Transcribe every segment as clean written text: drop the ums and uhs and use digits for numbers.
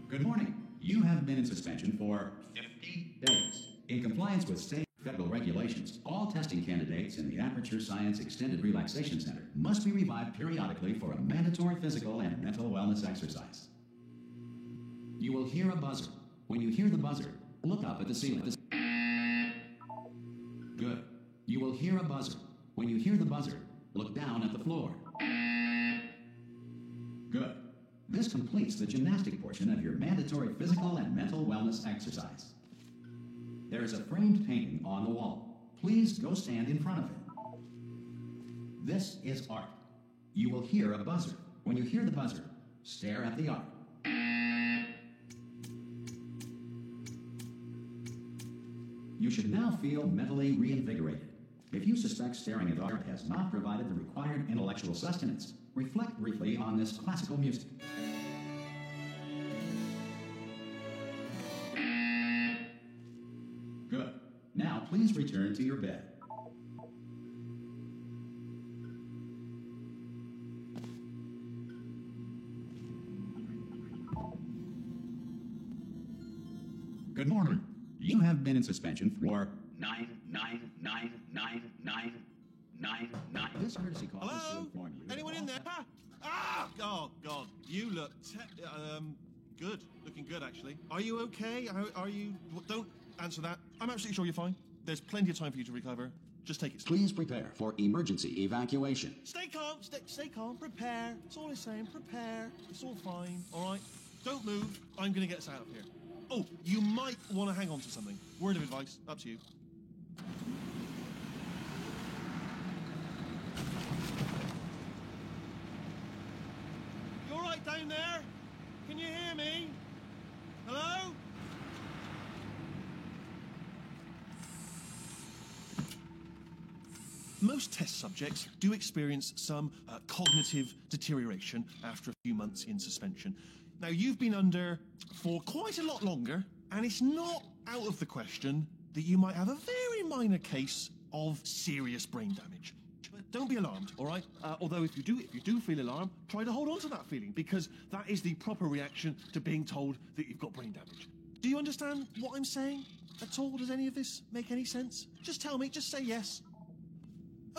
Good morning. You have been in suspension for 50 days. In compliance with state and federal regulations, all testing candidates in the Aperture Science Extended Relaxation Center must be revived periodically for a mandatory physical and mental wellness exercise. You will hear a buzzer. When you hear the buzzer, look up at the ceiling. Good. You will hear a buzzer. When you hear the buzzer, look down at the floor. Good. This completes the gymnastic portion of your mandatory physical and mental wellness exercise. There is a framed painting on the wall. Please go stand in front of it. This is art. You will hear a buzzer. When you hear the buzzer, stare at the art. You should now feel mentally reinvigorated. If you suspect staring at art has not provided the required intellectual sustenance, reflect briefly on this classical music. Good. Now please return to your bed. Good morning. You have been in suspension for 9999999. This courtesy call is to inform you. Anyone in there? Oh, God. You look good. Looking good, actually. Are you okay? Are you... Don't answer that. I'm absolutely sure you're fine. There's plenty of time for you to recover. Just take it slow. Please prepare for emergency evacuation. Stay calm. Stay calm. Prepare. That's all I'm saying. Prepare. It's all fine. All right? Don't move. I'm going to get us out of here. Oh, you might want to hang on to something. Word of advice. Up to you. You all right down there? Can you hear me? Hello? Most test subjects do experience some cognitive deterioration after a few months in suspension. Now, you've been under for quite a lot longer, and it's not out of the question that you might have a very minor case of serious brain damage. But don't be alarmed, all right? Although if you do feel alarmed, try to hold on to that feeling, because that is the proper reaction to being told that you've got brain damage. Do you understand what I'm saying at all? Does any of this make any sense? Just tell me, just say yes.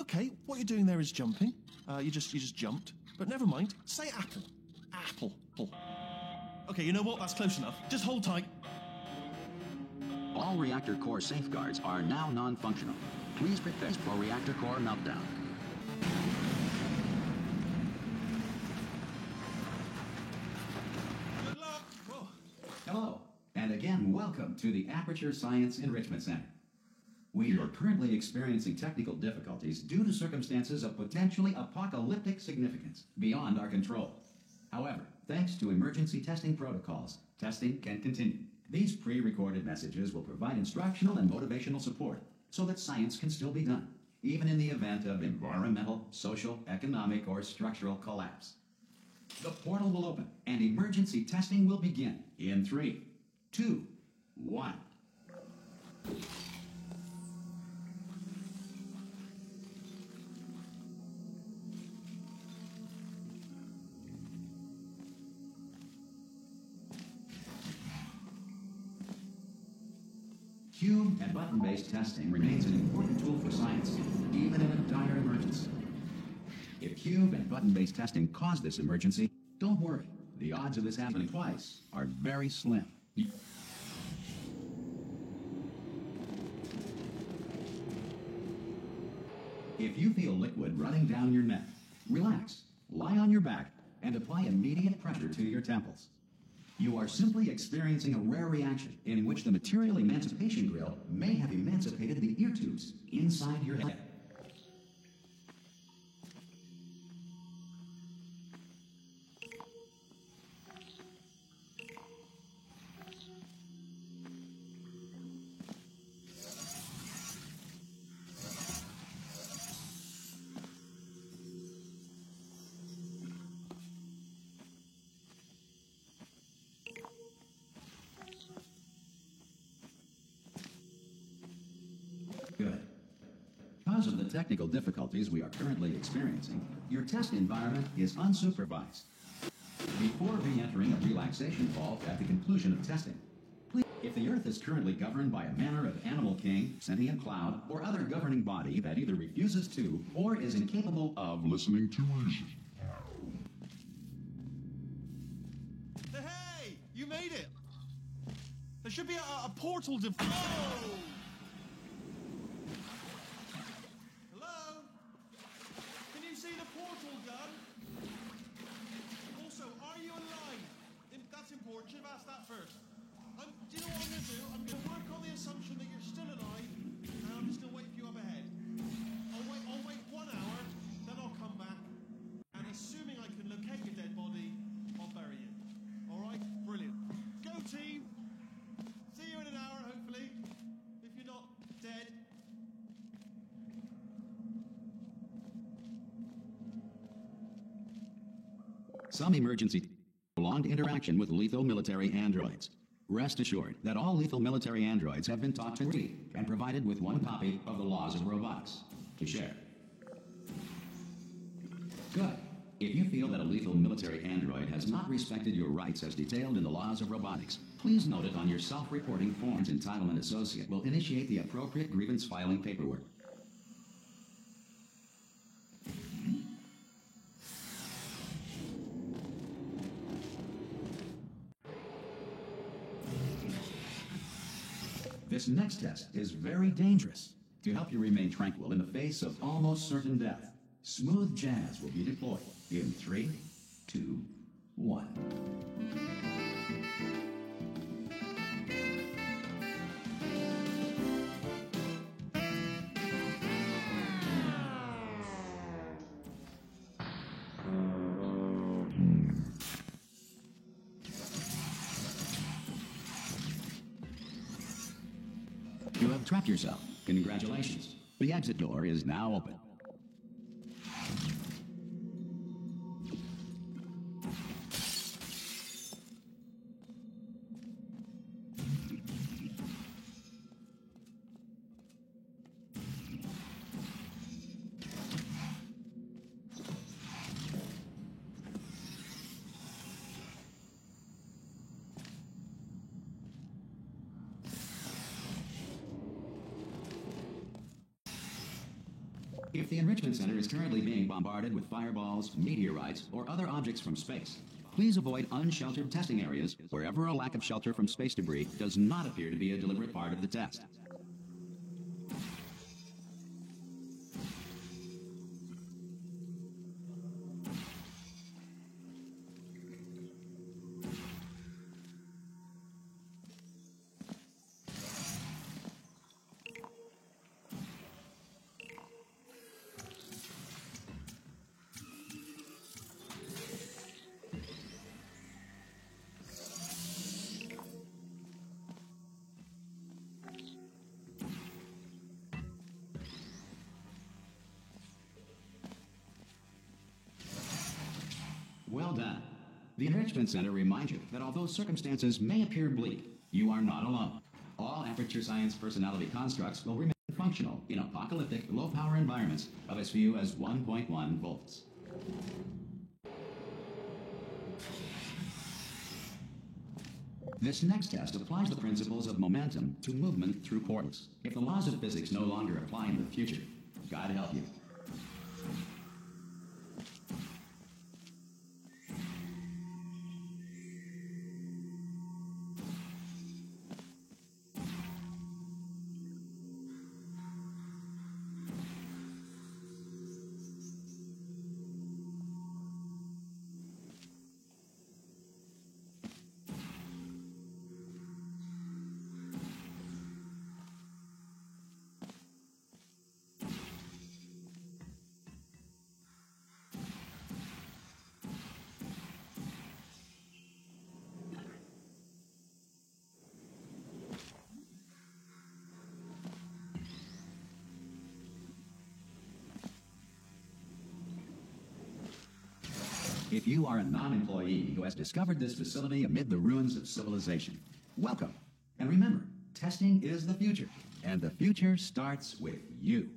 Okay, what you're doing there is jumping. You just jumped. But never mind. Say apple. Apple. Okay, you know what? That's close enough. Just hold tight. All reactor core safeguards are now non-functional. Please prepare for reactor core meltdown. Good luck. Whoa. Hello, and again, welcome to the Aperture Science Enrichment Center. We are currently experiencing technical difficulties due to circumstances of potentially apocalyptic significance beyond our control. However, thanks to emergency testing protocols, testing can continue. These pre-recorded messages will provide instructional and motivational support so that science can still be done, even in the event of environmental, social, economic, or structural collapse. The portal will open, and emergency testing will begin in 3, 2, 1. Cube and button-based testing remains an important tool for science, even in a dire emergency. If cube and button-based testing caused this emergency, don't worry. The odds of this happening twice are very slim. If you feel liquid running down your neck, relax, lie on your back, and apply immediate pressure to your temples. You are simply experiencing a rare reaction in which the material emancipation grill may have emancipated the ear tubes inside your head. Good. Because of the technical difficulties we are currently experiencing, your test environment is unsupervised. before re-entering a relaxation vault at the conclusion of testing. Please, if the Earth is currently governed by a manner of animal king, sentient cloud, or other governing body that either refuses to or is incapable of listening to reason. Hey! You made it! There should be a portal to... Oh! Hello? Can you see the portal gun? Also, are you alive? That's important. Should have asked that first. Do you know what I'm going to do? I'm going to work on the assumption that you're still alive, and I'm just going to wait for you up ahead. I'll wait 1 hour, then I'll come back, and assuming I can locate your dead body, I'll bury you. All right? Brilliant. Go, team! See you in an hour, hopefully, if you're not dead. Some emergency prolonged interaction with lethal military androids. Rest assured that all lethal military androids have been taught to read and provided with 1 copy of the Laws of Robotics to share. Good. If you feel that a lethal military android has not respected your rights as detailed in the Laws of Robotics, please note it on your self-reporting forms. Entitlement Associate will initiate the appropriate grievance filing paperwork. This next test is very dangerous. To help you remain tranquil in the face of almost certain death, smooth jazz will be deployed in 3, 2, 1. You have trapped yourself. Congratulations. The exit door is now open. If the Enrichment Center is currently being bombarded with fireballs, meteorites, or other objects from space, please avoid unsheltered testing areas wherever a lack of shelter from space debris does not appear to be a deliberate part of the test. Well done. The Enrichment Center reminds you that although circumstances may appear bleak, you are not alone. All Aperture Science personality constructs will remain functional in apocalyptic, low-power environments of as few as 1.1 volts. This next test applies the principles of momentum to movement through portals. If the laws of physics no longer apply in the future, God help you. If you are a non-employee who has discovered this facility amid the ruins of civilization, welcome. And remember, testing is the future, and the future starts with you.